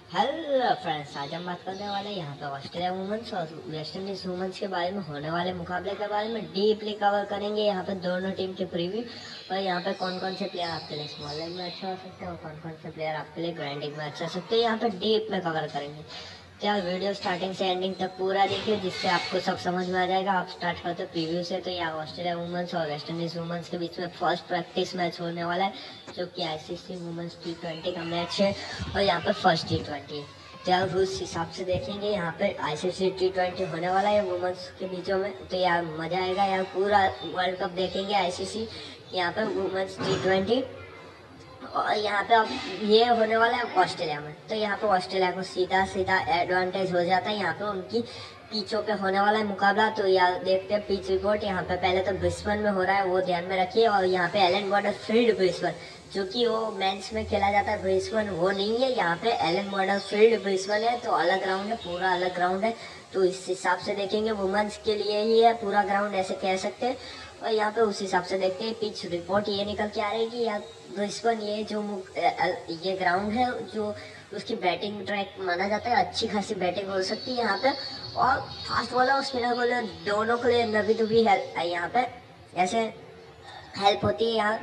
Hello friends, आज हम बात करने वाले हैं यहाँ पे ऑस्ट्रेलिया वुमेन्स और वेस्ट इंडीज वुमेन्स के बारे में होने वाले मुकाबले के बारे में डीपली कवर करेंगे। यहाँ पे दोनों टीम के प्रीव्यू और यहाँ पे कौन कौन से प्लेयर आपके लिए स्मॉल लेग में अच्छा हो सकते हैं और कौन कौन से प्लेयर आपके लिए ग्राइंडिंग में अच्छा हो सकते हैं, यहाँ पे डीप में कवर करेंगे। तो यार वीडियो स्टार्टिंग से एंडिंग तक पूरा देखिए, जिससे आपको सब समझ में आ जाएगा। आप स्टार्ट करते हो प्रीव्यू से। तो यहाँ ऑस्ट्रेलिया वुमेन्स और वेस्ट इंडीज वुमेन्स के बीच में फर्स्ट प्रैक्टिस मैच होने वाला है, जो कि आईसीसी वुमेन्स T20 का मैच है और यहाँ पे फर्स्ट T20। तो यार उस हिसाब से देखेंगे, यहाँ पे आईसीसी T20 होने वाला है वुमेन्स के बीचों में। तो यार मजा आएगा यार, पूरा वर्ल्ड कप देखेंगे आईसीसी यहाँ पे वुमेन्स T20। और यहाँ पे अब ये होने वाला है ऑस्ट्रेलिया में। तो यहाँ पे ऑस्ट्रेलिया को सीधा सीधा एडवांटेज हो जाता है यहाँ पे उनकी पिचों पे होने वाला है मुकाबला। तो यार देखते हैं पिच रिपोर्ट। यहाँ पे पहले तो ब्रिस्बेन में हो रहा है, वो ध्यान में रखिए। और यहाँ पे एलन बॉर्डर फील्ड ब्रिस्बेन, जो कि वो मेंस में खेला जाता है ब्रिस्बेन, वो नहीं है। यहाँ पे एलन बॉर्डर फील्ड ब्रिस्बेन है, तो अलग ग्राउंड है, पूरा अलग ग्राउंड है। तो इस हिसाब से देखेंगे वुमेन्स के लिए ही है पूरा ग्राउंड, ऐसे कह सकते हैं। और यहाँ पे उस हिसाब से देखते हैं पिच रिपोर्ट ये निकल के आ रही है कि यार ब्रिस्बेन ये ग्राउंड है जो उसकी बैटिंग ट्रैक माना जाता है, अच्छी खासी बैटिंग हो सकती है यहाँ पे। और फास्ट बॉलर और स्पिनर बॉलर दोनों के लिए नबी दुबी हेल्प यहाँ पे ऐसे हेल्प होती है यहाँ।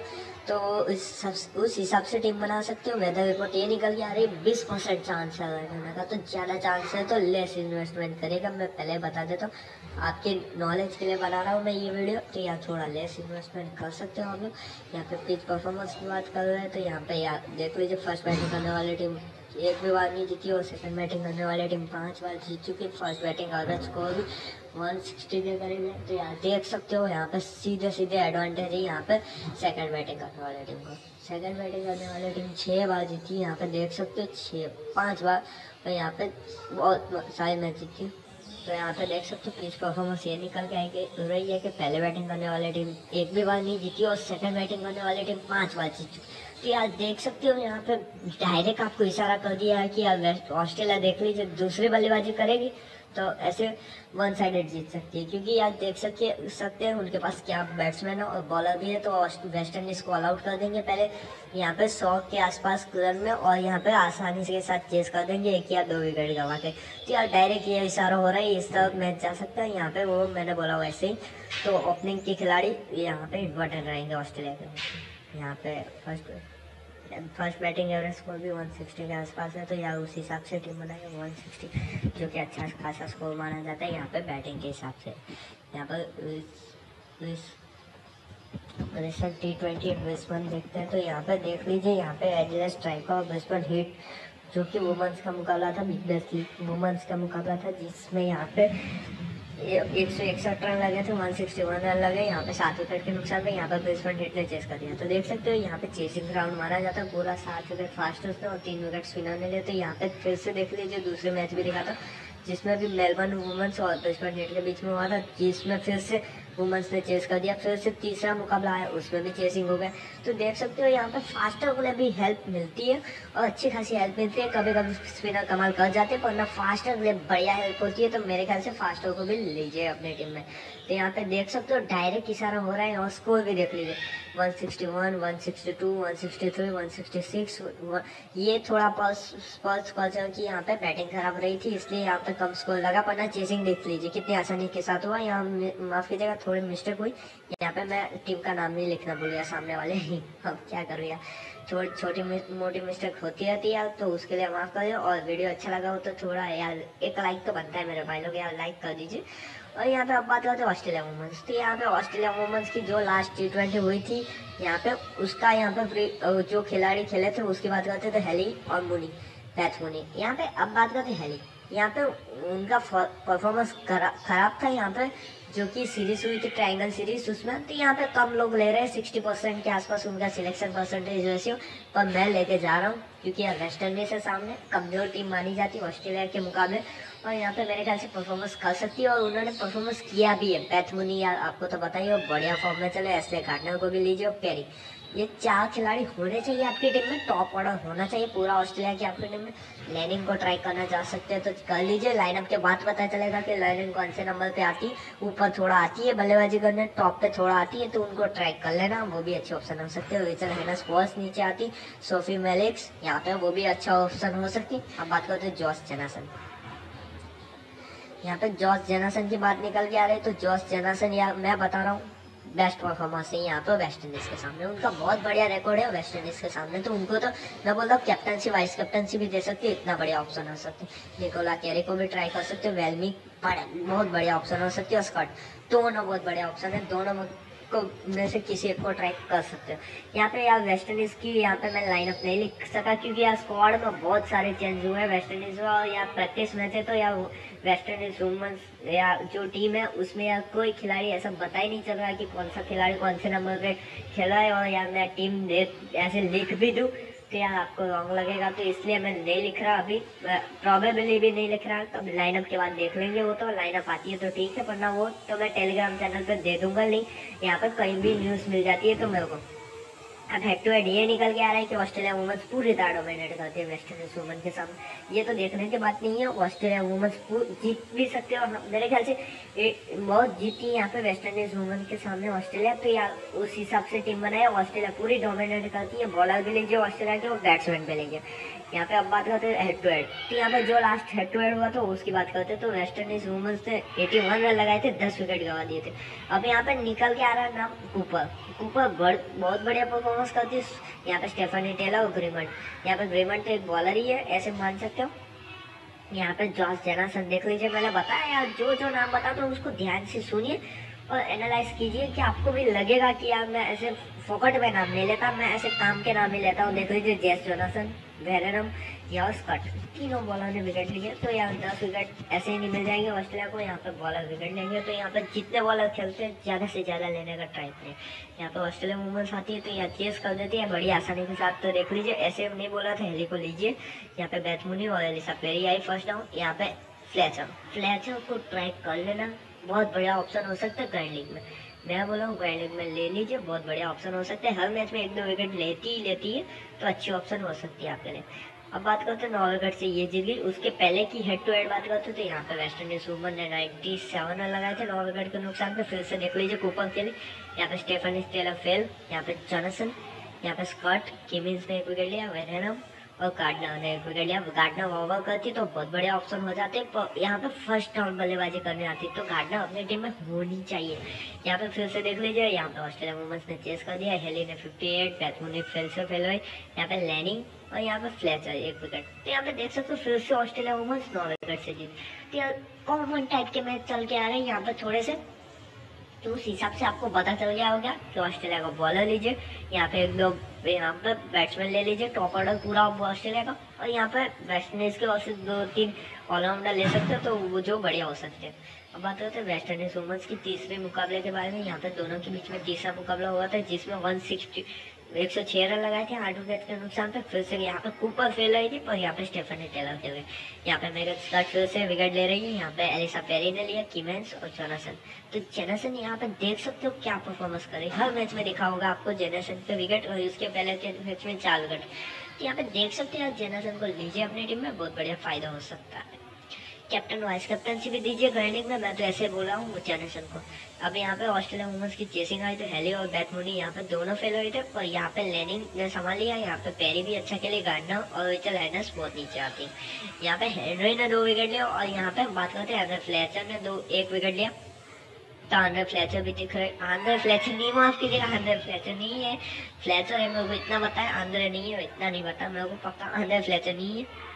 तो उस हिसाब से टीम बना सकते हो। वेदर रिपोर्ट ये निकल के आ रही है 20% चांस है होने का, तो ज़्यादा चांस है तो लेस इन्वेस्टमेंट करेगा। मैं पहले बता देता हूँ, आपके नॉलेज के लिए बना रहा हूँ मैं ये वीडियो। तो यहाँ थोड़ा लेस इन्वेस्टमेंट कर सकते हो आप लोग। यहाँ पे पिच परफॉर्मेंस की बात कर रहे हैं, तो यहाँ पे यार देख लीजिए, फर्स्ट बैटिंग करने वाली टीम एक भी बार नहीं जीती और सेकंड बैटिंग करने वाली टीम 5 बार जीत चुकी है। फर्स्ट बैटिंग का स्कोर भी 160 के करीब है। तो यहाँ देख सकते हो, यहाँ पे सीधे सीधे एडवांटेज है यहाँ पे सेकंड बैटिंग करने वाली टीम को। सेकंड बैटिंग करने वाली टीम 6 बार जीती, यहाँ पे देख सकते हो 5 बार, और यहाँ पे बहुत सारी मैच जीती। तो यहाँ पे देख सकते हो पिच परफॉर्मेंस ये निकल के आएगी रही है कि पहले बैटिंग करने वाली टीम एक भी बार नहीं जीती और सेकंड बैटिंग करने वाली टीम 5 बार जीती। तो यार देख सकते हो, यहाँ पे डायरेक्ट आपको इशारा कर दिया है कि यार ऑस्ट्रेलिया देख लीजिए दूसरी बल्लेबाजी करेगी तो ऐसे वन साइडेड जीत सकती है, क्योंकि यार देख सकते हैं उनके पास क्या बैट्समैन है और बॉलर भी है। तो वेस्ट इंडीज को ऑल आउट कर देंगे पहले यहाँ पे 100 के आसपास रन में, और यहाँ पे आसानी से साथ चेस कर देंगे 1 या 2 विकेट गवा के। तो यार डायरेक्ट ये इशारा हो रहा है, इस तरफ मैच जा सकता है यहाँ पे, वो मैंने बोला वैसे ही। तो ओपनिंग के खिलाड़ी यहाँ पे इम्पोर्टेंट रहेंगे ऑस्ट्रेलिया के। यहाँ पे फर्स्ट बैटिंग एवरेज स्कोर भी 160 के आसपास है। तो यार उस हिसाब से टीम बनाएंगे 160, जो कि अच्छा खासा स्कोर माना जाता है यहाँ पे बैटिंग के हिसाब से। यहाँ पर रिसेंट T20 ब्रिस्बेन देखते हैं, तो यहाँ पे देख लीजिए, यहाँ पे एडिलेड स्ट्राइकर और ब्रिस्बेन हीट, जो कि वुमेन्स का मुकाबला था, बिग बैश लीग वुमेन्स का मुकाबला था, जिसमें यहाँ पे 161 रन लगे थे, 161 रन लगे। यहाँ पे 7 विकेट के नुकसान में यहाँ पर ब्रिस्बेन हीट ने चेस कर दिया। तो देख सकते हो यहाँ पे चेसिंग ग्राउंड माना जाता है पूरा। 7 विकेट फास्टर्स ने और 3 विकेट स्पिनर ने लिए। तो यहाँ पे फिर से देख लीजिए, दूसरे मैच भी दिखा था जिसमें भी मेलबर्न वुमेन्स और ब्रिस्बेन हीट के बीच में हुआ था, जिसमें फिर से वुमेन्स ने चेस कर दिया। फिर से तीसरा मुकाबला आया, उसमें भी चेसिंग हो गया। तो देख सकते हो यहाँ पे फास्टर को भी हेल्प मिलती है और अच्छी खासी हेल्प मिलती है। कभी कभी स्पिनर कमाल कर जाते हैं, पर ना फास्टर के लिए बढ़िया हेल्प होती है। तो मेरे ख्याल से फास्टर को भी लीजिए अपने टीम में। तो यहाँ पे देख सकते हो डायरेक्ट इशारा हो रहा है, और स्कोर भी देख लीजिए 161, 162, 163, 166। ये थोड़ा पल्स की यहाँ पे बैटिंग खराब रही थी, इसलिए यहाँ पे कम स्कोर लगा। पर ना चेसिंग देख लीजिए कितनी आसानी के साथ हुआ। यहाँ माफ कीजिएगा, थोड़ी मिस्टेक हुई यहाँ पे, मैं टीम का नाम नहीं लिखना भूल गया सामने वाले अब क्या करूँ यार, छोटी मोटी मिस्टेक होती रहती है यार, तो उसके लिए माफ करिए। और वीडियो अच्छा लगा हो तो थोड़ा यार एक लाइक तो बनता है मेरे भाई लोग, यार लाइक कर दीजिए। और यहाँ पे अब बात करते हैं ऑस्ट्रेलिया वुमेन्स। तो यहाँ पे ऑस्ट्रेलिया वुमेन्स की जो लास्ट T20 हुई थी यहाँ पे, उसका यहाँ पे जो खिलाड़ी खेले थे उसकी बात करते थे, हेली और मुनी, पैथ मुनी। यहाँ पे अब बात करते हैं हेली। यहाँ पे उनका परफॉर्मेंस खराब था यहाँ पे, जो कि सीरीज हुई थी ट्रायंगल सीरीज, उसमें तो यहाँ पे कम लोग ले रहे हैं, 60% के आसपास उनका सिलेक्शन परसेंटेज रेशियो। पर मैं लेके जा रहा हूँ क्योंकि यार वेस्ट इंडीज है सामने, कमजोर टीम मानी जाती है ऑस्ट्रेलिया के मुकाबले, और यहाँ पे मेरे ख्याल से परफॉर्मेंस कर सकती है। और उन्होंने परफॉर्मेंस किया भी है। पैथ मुनी यार आपको तो बताइए बढ़िया फॉर्म में चले, इसलिए गार्डनर को भी लीजिए और पेरी। ये 4 खिलाड़ी होने चाहिए आपकी टीम में, टॉप ऑर्डर होना चाहिए पूरा ऑस्ट्रेलिया की आपकी टीम में। लेनिंग को ट्राई करना चाह सकते हैं तो कर लीजिए, लाइनअप के बाद पता चलेगा कि लेनिंग कौन से नंबर पे आती है। ऊपर थोड़ा आती है बल्लेबाजी करने, टॉप पे थोड़ा आती है, तो उनको ट्राई कर लेना, वो भी अच्छे ऑप्शन हो सकते हैं। रिचल हेनस फर्स्ट नीचे आती, सोफी मेलिक्स यहाँ पे, वो भी अच्छा ऑप्शन हो सकती। अब बात करते हैं जॉस जेनासन। यहाँ पे जॉस जेनासन की बात निकल के आ रही है, तो जॉस जेनासन या मैं बता रहा हूँ बेस्ट परफॉर्मेंस है यहाँ पे वेस्ट इंडीज के सामने, उनका बहुत बढ़िया रिकॉर्ड है वेस्ट इंडीज के सामने, तो उनको तो मैं बोलता हूँ कैप्टनसी वाइस कैप्टनसी भी दे सकती है, इतना बढ़िया ऑप्शन हो सकते हैं। निकोला कैरी को भी ट्राई कर सकते हो, वेलमी बहुत बढ़िया ऑप्शन हो सकती है, और स्कॉट, दोनों बहुत बढ़िया ऑप्शन है, दोनों को में से किसी एक को ट्राई कर सकते हो। यहाँ पे यार वेस्ट इंडीज की यहाँ पे मैं लाइनअप नहीं लिख सका क्योंकि यार स्क्वाड में बहुत सारे चेंज हुए हैं वेस्ट इंडीज में, और यार प्रैक्टिस मैच है तो यार वेस्ट इंडीज वुमेन्स या जो टीम है उसमें यार कोई खिलाड़ी ऐसा पता ही नहीं चल रहा है कि कौन सा खिलाड़ी कौन से नंबर पे खेला है, और यार मैं टीम ऐसे लिख भी दूँ तो यार आपको रॉन्ग लगेगा, तो इसलिए मैं नहीं लिख रहा अभी, प्रॉबेबली भी नहीं लिख रहा, तो लाइनअप के बाद देख लेंगे, वो तो लाइनअप आती है तो ठीक है, वरना वो तो मैं टेलीग्राम चैनल पर दे दूंगा लिंक, यहाँ पर कहीं भी न्यूज़ मिल जाती है तो मेरे को। अब हेड टू हेड ये निकल के आ रहा है कि ऑस्ट्रेलिया वुमेन्स पूरी तरह डोमिनेट करती है वेस्ट इंडीज वुमेन के सामने, ये तो देखने की बात नहीं है, ऑस्ट्रेलिया वुमेन्स जीत भी सकते हो, मेरे ख्याल से बहुत जीती है यहाँ पे वेस्ट इंडीज वुमेन के सामने ऑस्ट्रेलिया, तो यार उस हिसाब से टीम बनाए, ऑस्ट्रेलिया पूरी डोमिनेट करती है, बॉलर भी लीजिए ऑस्ट्रेलिया के और बैट्समैन भी लीजिए। यहाँ पे अब बात करते हैं हेड टू हेड, तो यहाँ पे जो लास्ट हेड टू हेड हुआ था उसकी बात करते हैं, तो वेस्ट इंडीज वुमेन्स ने 81 रन लगाए थे, 10 विकेट गंवा दिए थे। अब यहाँ पे निकल के आ रहा है नाम कूपर, कूपर बहुत बढ़िया परफॉर्मेंस करती है, यहाँ पे स्टेफनी टेलर और ग्रीमंड, यहाँ पे ग्रीमंड तो एक बॉलर ही है ऐसे मान सकते हो। यहाँ पे जॉस जेनासन देख लीजिए, मैंने बताया यार जो जो नाम बताता हूँ उसको ध्यान से सुनिए और एनालाइज कीजिए कि आपको भी लगेगा कि यार मैं ऐसे फोकट में नाम नहीं लेता, मैं ऐसे काम के नाम ही लेता हूँ। देख लीजिए जेस जोनासन, वेरेनम या स्कॉट, तीनों बॉलर ने विकेट लिए, तो यार 10 विकेट ऐसे ही नहीं मिल जाएंगे ऑस्ट्रेलिया को, यहाँ पे बॉलर विकेट लेंगे, तो यहाँ पे जितने बॉलर खेलते हैं ज़्यादा से ज़्यादा लेने का ट्राई करें। यहाँ पे ऑस्ट्रेलिया वुमेन्स आती है तो यहाँ चेस कर देती है बड़ी आसानी के साथ, तो देख लीजिए ऐसे नहीं बोला था हेली को लीजिए, यहाँ पे बैथमुनी और एलिसा पेरी आई फर्स्ट डाउन, यहाँ पे फ्लेचर को ट्राई कर लेना, बहुत बढ़िया ऑप्शन हो सकता है ग्रैंड लीग में, मैं बोला हूँ ग्रैंड लीग में ले लीजिए, बहुत बढ़िया ऑप्शन हो सकता है, हर मैच में 1-2 विकेट लेती है तो अच्छी ऑप्शन हो सकती है आपके लिए। अब बात करते हैं 9 विकेट से ये जीत गई, उसके पहले की हेड टू हेड बात करते थे, यहाँ पे वेस्ट इंडीज वुमेन ने 97 रन लगाए थे 9 विकेट के नुकसान पे, फिर से देख लीजिए कूपर के लिए, यहाँ पे स्टेफनी टेलर फेल, यहाँ पे जॉनसन, यहाँ पे स्कॉट, किमिंस ने 1 विकेट लिया, वेरेनम और गार्डनर ने 1 विकेट लिया, गार्डनर ओवर करती तो बहुत बढ़िया ऑप्शन हो जाते, पर यहाँ पे फर्स्ट राउंड बल्लेबाजी करने आती तो गार्डनर अपनी टीम में होनी चाहिए। यहाँ पे फिर से देख लीजिए, यहाँ पे ऑस्ट्रेलिया वुमेन्स ने चेस कर दिया, हेली ने 58, बैथमुनी फेल से फेल हुई, यहाँ पे लैनिंग और यहाँ पे फ्लेचर 1 विकेट, तो यहाँ पे देख सकते हो फिर से ऑस्ट्रेलिया वुमेन्स 9 विकेट से जीत, तो यार कॉमन टाइप के मैच चल के आ रहे हैं यहाँ पे थोड़े से, तो उस हिसाब से आपको पता चल गया होगा कि ऑस्ट्रेलिया का बॉलर लीजिए, यहाँ पे 1-2 यहाँ पे बैट्समैन ले लीजिए, टॉप ऑर्डर पूरा ऑस्ट्रेलिया का, और यहाँ पे वेस्ट इंडीज के और 2-3 ऑलराउंडर ले सकते हो तो वो जो बढ़िया हो सकते हैं। अब बात करते हैं वेस्ट इंडीज वुमेन्स की तीसरे मुकाबले के बारे में, यहाँ पे दोनों के बीच में तीसरा मुकाबला हुआ था जिसमें 106 रन लगाए थे 8 विकेट के नुकसान पे, फिर से यहाँ पे कूपर फेल रही थी पर यहाँ पे स्टेफनी टेलर खेल गए, यहाँ पे मेरे स्कॉट फिर से विकेट ले रही है, यहाँ पे एलिसा पेरी ने लिया, किमेंस और जोनासन, तो जेनासन यहाँ पे देख सकते हो क्या परफॉर्मेंस करे, हर मैच में दिखा होगा आपको जेनासन पे विकेट, और उसके पहले के मैच में 4 विकेट, तो यहाँ पे देख सकते हैं जेनासन को लीजिए अपनी टीम में, बहुत बढ़िया फायदा हो सकता है। कैप्टन वाइस कैप्टनसी भी दीजिए ग्राइंडिंग में, मैं तो ऐसे बोला हूँ जेनेसन को। अब यहाँ पे ऑस्ट्रेलिया वुमेन्स की चेसिंग आई तो हेली और बैथमुनी यहाँ पे दोनों फेल हुए थे, पर यहाँ पे लेनिंग ने संभाल लिया, यहाँ पे पेरी भी अच्छा खेले, गार्डनर और रिचल हेनस बहुत नीचे आती, यहाँ पे हेनरी ने 2 विकेट लिया, और यहाँ पे बात करते हैं फ्लेचर ने 1 विकेट लिया, तो आंद्रे फ्लेचर भी दिख रहे, आंद्रे फ्लेचर नहीं, माफ कीजिएगा आंद्रे फ्लेचर नहीं है, फ्लेचर है मेरे को इतना बताया, आंद्रे नहीं है इतना नहीं पता मेरे को पक्का, आंद्रे फ्लेचर नहीं है,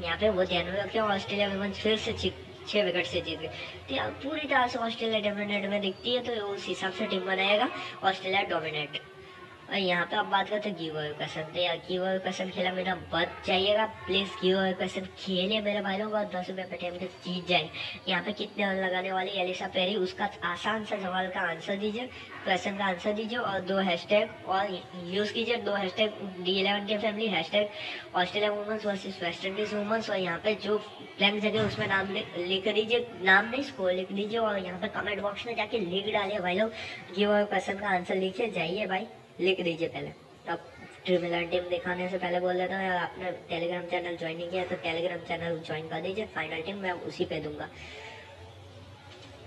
यहाँ पे वो ध्यान में रखिए। ऑस्ट्रेलिया वुमेन्स फिर से 6 विकेट से जीत गई, तो यार पूरी तरह से ऑस्ट्रेलिया डोमिनेट में दिखती है, तो उस हिसाब से टीम बनाएगा ऑस्ट्रेलिया डोमिनेट। और यहाँ पे अब बात करते हैं गिव अवे क्वेश्चन, तो यार गिव अवे क्वेश्चन खेला मेरा बच जाइएगा प्लीज़, गिव अवे क्वेश्चन खेलिए मेरे भाई लोग, और 10 रुपये पे टाइम के जीत जाए। यहाँ पे कितने रन लगाने वाली एलिसा पेरी, उसका आसान सा सवाल का आंसर दीजिए, क्वेश्चन का आंसर दीजिए, और 2 हैशटैग और यूज़ कीजिए, 2 हैशटैग D11 के family, hashtag Australia women's versus West Indies women's, और यहाँ पे जो ब्लैंक जगह उसमें नाम लिख दीजिए, नाम नहीं स्कोर लिख दीजिए, और यहाँ पे कमेंट बॉक्स में जाके लिख डालिए भाई लोग, गिव अवे क्वेश्चन का आंसर लिखिए, जाइए भाई लिख दीजिए पहले। अब ड्रीम 11 टीम दिखाने से पहले बोल देता हूँ यार, आपने टेलीग्राम चैनल ज्वाइन नहीं किया तो टेलीग्राम चैनल ज्वाइन कर दीजिए। फाइनल टीम मैं उसी पे दूंगा।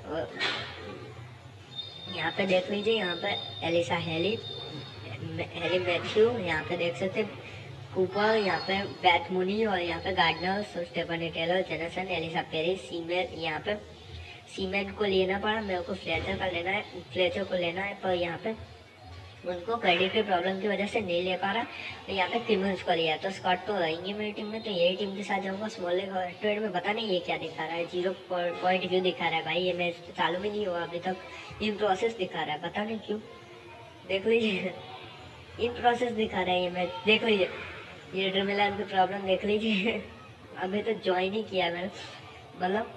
और यहाँ पे देख लीजिए, यहाँ पे एलिसा हेली मैथ्यू, यहाँ पे देख सकते कूपर, यहाँ पे बैथ मुनी, और यहाँ पे Gardner, Stephanie Taylor, Jensen, Alyssa Perry, seamen. यहाँ पे सीमेन को लेना पड़ा मेरे को, फ्लेचर को लेना है, पर यहाँ पे उनको क्रेडिट की प्रॉब्लम की वजह से नहीं ले पा रहा। तो यहाँ पे क्रिमिनल्स को लिया, तो स्कॉट तो रहेंगे मेरी टीम में, तो यही टीम के साथ जाऊँगा। स्मॉल लेग ट्रेड में पता नहीं ये क्या दिखा रहा है, 0 क्यों दिखा रहा है भाई, ये मैच चालू भी नहीं हुआ अभी तक, इन प्रोसेस दिखा रहा है, पता नहीं क्यों। देख लीजिए इन प्रोसेस दिखा रहा है ये मैच, देख लीजिए ये ड्रीम 11 की प्रॉब्लम देख लीजिए अभी तो ज्वाइन ही किया मैंने, मतलब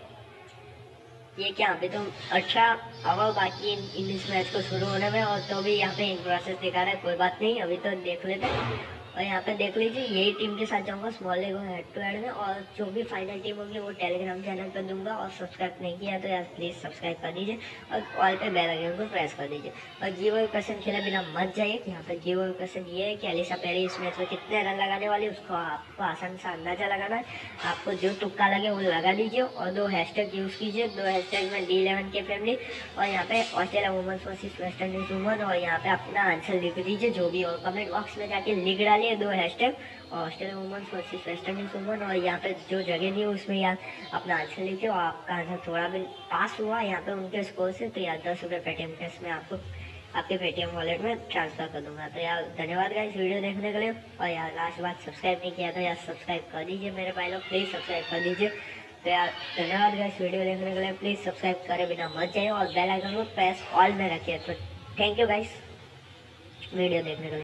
ये क्या, अभी तो 18 बाकी इस मैच को शुरू होने में, और तो भी यहाँ पे इन प्रोसेस दिखा रहा है। कोई बात नहीं, अभी तो देख लेते हैं। और यहाँ पे देख लीजिए यही टीम के साथ जाऊँगा small league head to head में, और जो भी फाइनल टीम होगी वो टेलीग्राम चैनल पर दूंगा। और सब्सक्राइब नहीं किया तो यार प्लीज़ सब्सक्राइब कर दीजिए, और ऑल पे बेल आइकन को प्रेस कर दीजिए। और गिव क्वेश्चन खेले बिना मत जाइए। यहाँ पे गिव क्वेश्चन ये है कि एलिसा पेरी इस मैच में कितने रन लगाने वाली है, उसको आपको आसान सा अंदाजा लगाना है। आपको जो तुक्का लगे वो लगा दीजिए, और 2 हैशटैग यूज़ कीजिए, 2 हैशटैग में D11 के फैमिली, और यहाँ पे Australia women's versus West Indies women, और यहाँ पे अपना आंसर लिख दीजिए जो भी, और कमेंट बॉक्स में जाके लिख डालिए 2 hashtag Australia women's versus West Indies women, और यहाँ पे जो जगह दी है उसमें यार अपना आंसर लिखिए, और आपका आंसर थोड़ा भी पास हुआ यहाँ पे उनके स्कोर से, तो यार 10 रुपये पेटीएम कैश में आपको आपके पेटीएम वॉलेट में ट्रांसफर कर दूंगा। तो यार धन्यवाद गाइस वीडियो देखने के लिए, और यार लास्ट बात सब्सक्राइब नहीं किया तो यार सब्सक्राइब कर दीजिए मेरे भाई लोग, प्लीज़ सब्सक्राइब कर दीजिए। तो यार धन्यवाद गाइस वीडियो देखने के लिए, प्लीज़ सब्सक्राइब करे बिना मत जाइए, और बेल आइकन को प्रेस ऑल में रखिए। तो थैंक यू गाइस वीडियो देखने के लिए।